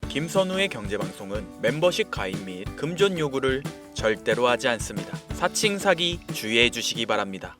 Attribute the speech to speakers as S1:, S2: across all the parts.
S1: 김선우의 경제방송은 멤버십 가입 및 금전 요구를 절대로 하지 않습니다. 사칭 사기 주의해 주시기 바랍니다.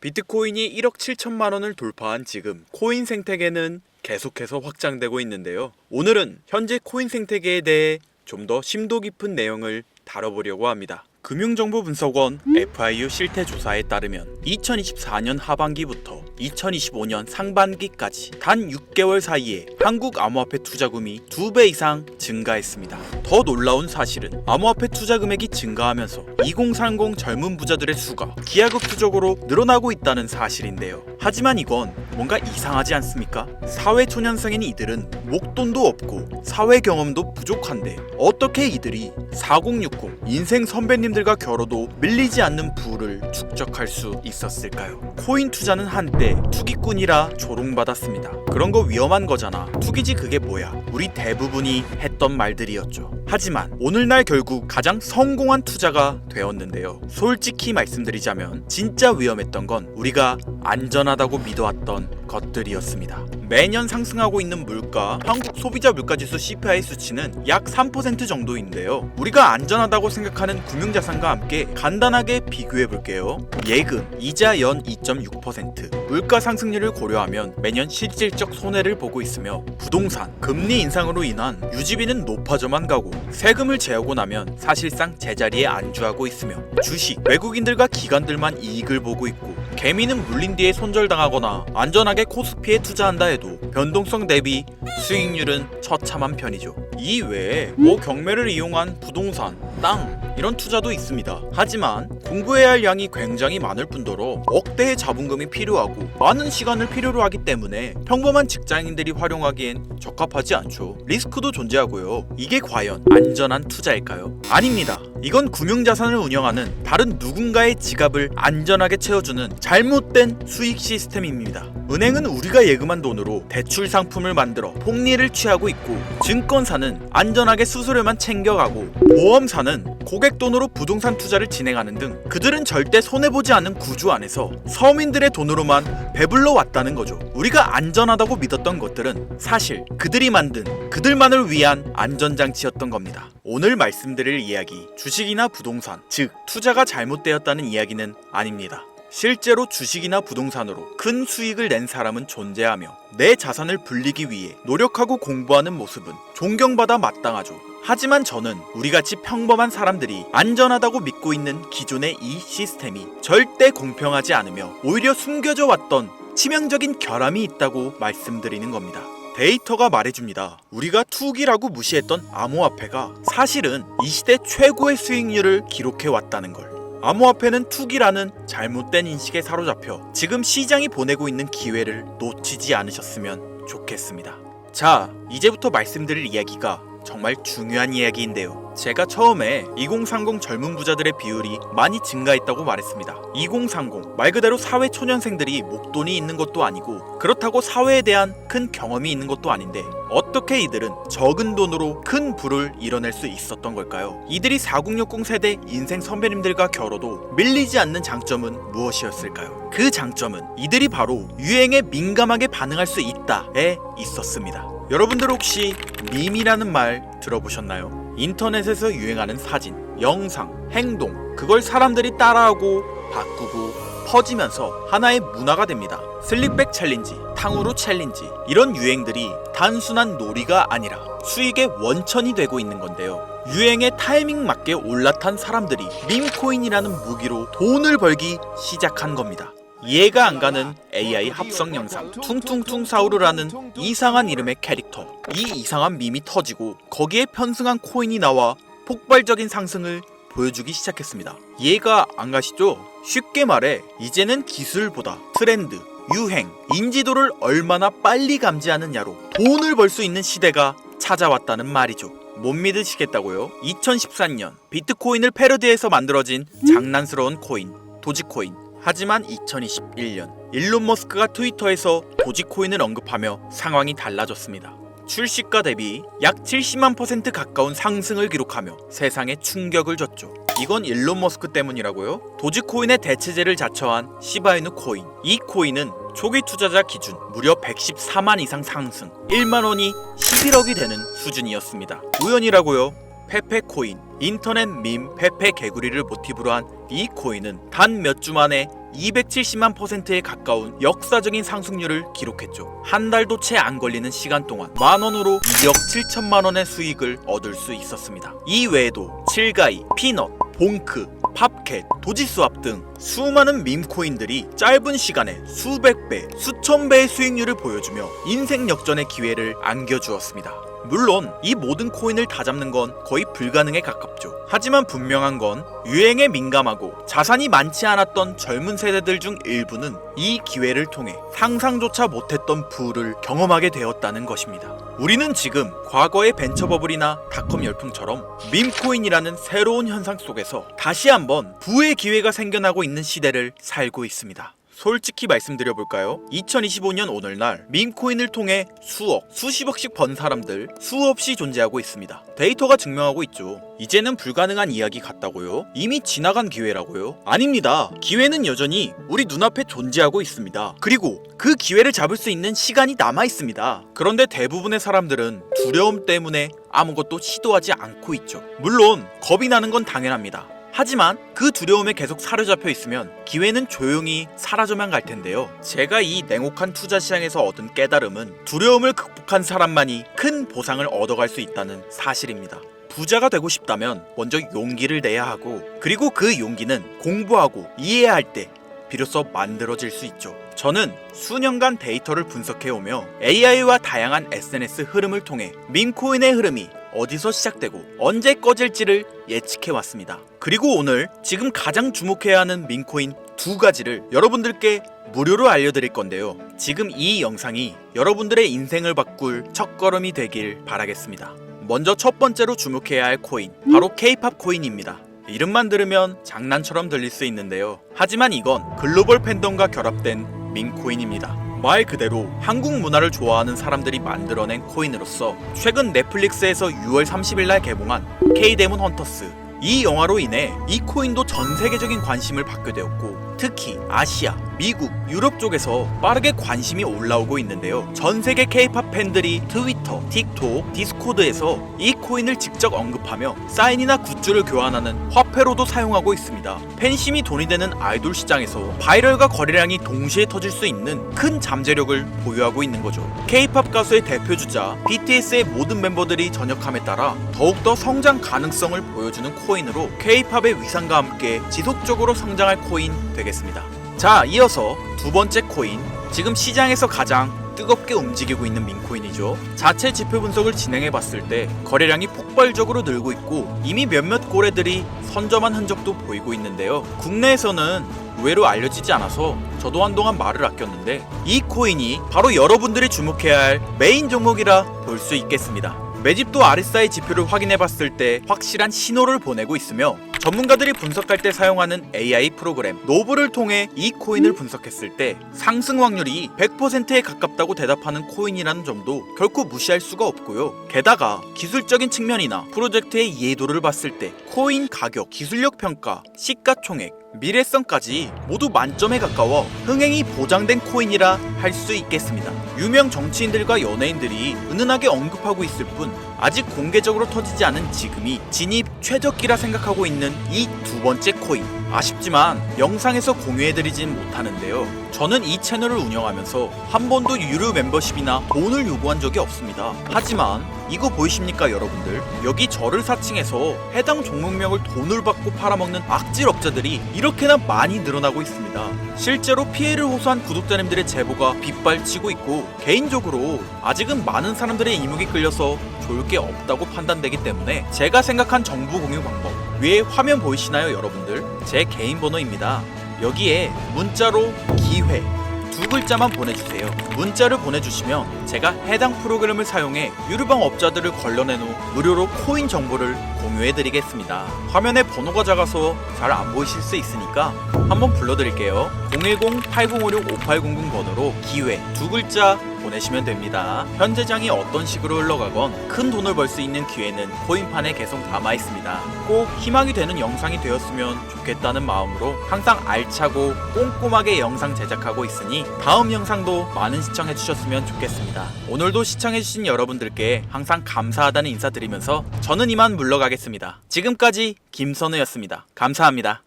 S1: 비트코인이 1억 7천만 원을 돌파한 지금 코인 생태계는 계속해서 확장되고 있는데요. 오늘은 현재 코인 생태계에 대해 좀 더 심도 깊은 내용을 다뤄보려고 합니다. 금융정보분석원 FIU 실태조사에 따르면 2024년 하반기부터 2025년 상반기까지 단 6개월 사이에 한국 암호화폐 투자금이 2배 이상 증가했습니다. 더 놀라운 사실은 암호화폐 투자 금액이 증가하면서 2030 젊은 부자들의 수가 기하급수적으로 늘어나고 있다는 사실인데요. 하지만 이건 뭔가 이상하지 않습니까? 사회초년생인 이들은 목돈도 없고 사회 경험도 부족한데 어떻게 이들이 4060 인생 선배님들과 겨뤄도 밀리지 않는 부를 축적할 수 있었을까요? 코인 투자는 한때 투기꾼이라 조롱받았습니다. 그런 거 위험한 거잖아. 투기지 그게 뭐야? 우리 대부분이 했던 말들이었죠. 하지만 오늘날 결국 가장 성공한 투자가 되었는데요. 솔직히 말씀드리자면 진짜 위험했던 건 우리가 안전하다고 믿어왔던 것들이었습니다. 매년 상승하고 있는 물가, 한국 소비자 물가지수 CPI 수치는 약 3% 정도인데요. 우리가 안전하다고 생각하는 금융자산과 함께 간단하게 비교해 볼게요. 예금, 이자 연 2.6%, 물가 상승률을 고려하면 매년 실질적 손해를 보고 있으며 부동산, 금리 인상으로 인한 유지비는 높아져만 가고 세금을 제하고 나면 사실상 제자리에 안주하고 있으며 주식, 외국인들과 기관들만 이익을 보고 있고 개미는 물린 뒤에 손절당하거나 안전하게 코스피에 투자한다 해도 변동성 대비 수익률은 처참한 편이죠. 이 외에 경매를 이용한 부동산, 땅 이런 투자도 있습니다. 하지만 공부해야 할 양이 굉장히 많을 뿐더러 억대의 자본금이 필요하고 많은 시간을 필요로 하기 때문에 평범한 직장인들이 활용하기엔 적합하지 않죠. 리스크도 존재하고요. 이게 과연 안전한 투자일까요? 아닙니다. 이건 금융자산을 운영하는 다른 누군가의 지갑을 안전하게 채워주는 잘못된 수익 시스템입니다. 은행은 우리가 예금한 돈으로 대출 상품을 만들어 복리를 취하고 있고, 증권사는 안전하게 수수료만 챙겨가고, 보험사는 고객 돈으로 부동산 투자를 진행하는 등 그들은 절대 손해보지 않는 구조 안에서 서민들의 돈으로만 배불러 왔다는 거죠. 우리가 안전하다고 믿었던 것들은 사실 그들이 만든 그들만을 위한 안전장치였던 겁니다. 오늘 말씀드릴 이야기, 주식이나 부동산, 즉 투자가 잘못되었다는 이야기는 아닙니다. 실제로 주식이나 부동산으로 큰 수익을 낸 사람은 존재하며 내 자산을 불리기 위해 노력하고 공부하는 모습은 존경받아 마땅하죠. 하지만 저는 우리같이 평범한 사람들이 안전하다고 믿고 있는 기존의 이 시스템이 절대 공평하지 않으며 오히려 숨겨져 왔던 치명적인 결함이 있다고 말씀드리는 겁니다. 데이터가 말해줍니다. 우리가 투기라고 무시했던 암호화폐가 사실은 이 시대 최고의 수익률을 기록해왔다는 걸. 암호화폐는 투기라는 잘못된 인식에 사로잡혀 지금 시장이 보내고 있는 기회를 놓치지 않으셨으면 좋겠습니다. 자, 이제부터 말씀드릴 이야기가 정말 중요한 이야기인데요. 제가 처음에 2030 젊은 부자들의 비율이 많이 증가했다고 말했습니다. 2030 말 그대로 사회 초년생들이 목돈이 있는 것도 아니고 그렇다고 사회에 대한 큰 경험이 있는 것도 아닌데 어떻게 이들은 적은 돈으로 큰 부를 이뤄낼 수 있었던 걸까요? 이들이 4060 세대 인생 선배님들과 겨뤄도 밀리지 않는 장점은 무엇이었을까요? 그 장점은 이들이 바로 유행에 민감하게 반응할 수 있다에 있었습니다. 여러분들 혹시 밈이라는 말 들어보셨나요? 인터넷에서 유행하는 사진, 영상, 행동, 그걸 사람들이 따라하고 바꾸고 퍼지면서 하나의 문화가 됩니다. 슬릭백 챌린지, 탕후루 챌린지 이런 유행들이 단순한 놀이가 아니라 수익의 원천이 되고 있는 건데요. 유행에 타이밍 맞게 올라탄 사람들이 밈코인이라는 무기로 돈을 벌기 시작한 겁니다. 이해가 안 가는 AI 합성 영상 퉁퉁퉁 사우르라는 이상한 이름의 캐릭터, 이 이상한 밈이 터지고 거기에 편승한 코인이 나와 폭발적인 상승을 보여주기 시작했습니다. 이해가 안 가시죠? 쉽게 말해 이제는 기술보다 트렌드, 유행, 인지도를 얼마나 빨리 감지하느냐로 돈을 벌 수 있는 시대가 찾아왔다는 말이죠. 못 믿으시겠다고요? 2013년 비트코인을 패러디해서 만들어진 장난스러운 코인 도지코인. 하지만 2021년 일론 머스크가 트위터에서 도지코인을 언급하며 상황이 달라졌습니다. 출시가 대비 약 70만 % 가까운 상승을 기록하며 세상에 충격을 줬죠. 이건 일론 머스크 때문이라고요? 도지코인의 대체제를 자처한 시바이누 코인. 이 코인은 초기 투자자 기준 무려 114만 이상 상승, 1만 원이 11억이 되는 수준이었습니다. 우연이라고요? 페페코인, 인터넷 밈 페페 개구리를 모티브로 한 이 코인은 단 몇 주 만에 270만 %에 가까운 역사적인 상승률을 기록했죠. 한 달도 채 안 걸리는 시간 동안 만원으로 2억 7천만 원의 수익을 얻을 수 있었습니다. 이 외에도 칠가이, 피넛, 봉크, 팝캣, 도지스왑 등 수많은 밈코인들이 짧은 시간에 수백 배, 수천 배의 수익률을 보여주며 인생 역전의 기회를 안겨주었습니다. 물론 이 모든 코인을 다 잡는 건 거의 불가능에 가깝죠. 하지만 분명한 건 유행에 민감하고 자산이 많지 않았던 젊은 세대들 중 일부는 이 기회를 통해 상상조차 못했던 부를 경험하게 되었다는 것입니다. 우리는 지금 과거의 벤처버블이나 닷컴 열풍처럼 밈코인이라는 새로운 현상 속에서 다시 한번 부의 기회가 생겨나고 있는 시대를 살고 있습니다. 솔직히 말씀드려볼까요? 2025년 오늘날 밈코인을 통해 수억, 수십억씩 번 사람들 수없이 존재하고 있습니다. 데이터가 증명하고 있죠. 이제는 불가능한 이야기 같다고요? 이미 지나간 기회라고요? 아닙니다. 기회는 여전히 우리 눈앞에 존재하고 있습니다. 그리고 그 기회를 잡을 수 있는 시간이 남아 있습니다. 그런데 대부분의 사람들은 두려움 때문에 아무것도 시도하지 않고 있죠. 물론 겁이 나는 건 당연합니다. 하지만 그 두려움에 계속 사로잡혀 있으면 기회는 조용히 사라져만 갈 텐데요. 제가 이 냉혹한 투자 시장에서 얻은 깨달음은 두려움을 극복한 사람만이 큰 보상을 얻어갈 수 있다는 사실입니다. 부자가 되고 싶다면 먼저 용기를 내야 하고, 그리고 그 용기는 공부하고 이해할 때 비로소 만들어질 수 있죠. 저는 수년간 데이터를 분석해오며 AI와 다양한 SNS 흐름을 통해 밈코인의 흐름이 어디서 시작되고 언제 꺼질지를 예측해왔습니다. 그리고 오늘 지금 가장 주목해야 하는 밈코인 두 가지를 여러분들께 무료로 알려드릴 건데요. 지금 이 영상이 여러분들의 인생을 바꿀 첫걸음이 되길 바라겠습니다. 먼저 첫 번째로 주목해야 할 코인, 바로 K-팝 코인입니다. 이름만 들으면 장난처럼 들릴 수 있는데요. 하지만 이건 글로벌 팬덤과 결합된 밈코인입니다. 말 그대로 한국 문화를 좋아하는 사람들이 만들어낸 코인으로서 최근 넷플릭스에서 6월 30일 날 개봉한 K-데몬 헌터스, 이 영화로 인해 이 코인도 전 세계적인 관심을 받게 되었고, 특히 아시아, 미국, 유럽 쪽에서 빠르게 관심이 올라오고 있는데요. 전 세계 K-팝 팬들이 트위터, 틱톡, 디스코드에서 이 코인을 직접 언급하며 사인이나 굿즈를 교환하는 화폐로도 사용하고 있습니다. 팬심이 돈이 되는 아이돌 시장에서 바이럴과 거래량이 동시에 터질 수 있는 큰 잠재력을 보유하고 있는 거죠. K-팝 가수의 대표주자 BTS의 모든 멤버들이 전역함에 따라 더욱더 성장 가능성을 보여주는 코인으로 K-팝의 위상과 함께 지속적으로 성장할 코인 되겠습니다. 자, 이어서 두 번째 코인, 지금 시장에서 가장 뜨겁게 움직이고 있는 밈코인이죠. 자체 지표 분석을 진행해봤을 때 거래량이 폭발적으로 늘고 있고 이미 몇몇 고래들이 선점한 흔적도 보이고 있는데요. 국내에서는 의외로 알려지지 않아서 저도 한동안 말을 아꼈는데 이 코인이 바로 여러분들이 주목해야 할 메인 종목이라 볼 수 있겠습니다. 매집도 RSI 지표를 확인해봤을 때 확실한 신호를 보내고 있으며, 전문가들이 분석할 때 사용하는 AI 프로그램 노브를 통해 이 코인을 분석했을 때 상승 확률이 100%에 가깝다고 대답하는 코인이라는 점도 결코 무시할 수가 없고요. 게다가 기술적인 측면이나 프로젝트의 이해도를 봤을 때 코인 가격, 기술력 평가, 시가총액, 미래성까지 모두 만점에 가까워 흥행이 보장된 코인이라 할 수 있겠습니다. 유명 정치인들과 연예인들이 은은하게 언급하고 있을 뿐 아직 공개적으로 터지지 않은 지금이 진입 최적기라 생각하고 있는 이 두 번째 코인, 아쉽지만 영상에서 공유해드리진 못하는데요. 저는 이 채널을 운영하면서 한 번도 유료 멤버십이나 돈을 요구한 적이 없습니다. 하지만 이거 보이십니까 여러분들? 여기 저를 사칭해서 해당 종목명을 돈을 받고 팔아먹는 악질업자들이 이렇게나 많이 늘어나고 있습니다. 실제로 피해를 호소한 구독자님들의 제보가 빗발치고 있고, 개인적으로 아직은 많은 사람들의 이목이 끌려서 좋을 게 없다고 판단되기 때문에 제가 생각한 정보 공유 방법, 위에 화면 보이시나요 여러분들? 제 개인 번호입니다. 여기에 문자로 기회 두 글자만 보내주세요. 문자를 보내주시면 제가 해당 프로그램을 사용해 유료방 업자들을 걸러낸 후 무료로 코인 정보를 공유해드리겠습니다. 화면에 번호가 작아서 잘 안 보이실 수 있으니까 한번 불러드릴게요. 010-8056-5800 번호로 기회 두 글자 보내시면 됩니다. 현재 장이 어떤 식으로 흘러가건 큰 돈을 벌 수 있는 기회는 코인판에 계속 남아 있습니다. 꼭 희망이 되는 영상이 되었으면 좋겠다는 마음으로 항상 알차고 꼼꼼하게 영상 제작하고 있으니 다음 영상도 많은 시청해 주셨으면 좋겠습니다. 오늘도 시청해 주신 여러분들께 항상 감사하다는 인사드리면서 저는 이만 물러가겠습니다. 지금까지 김선우였습니다. 감사합니다.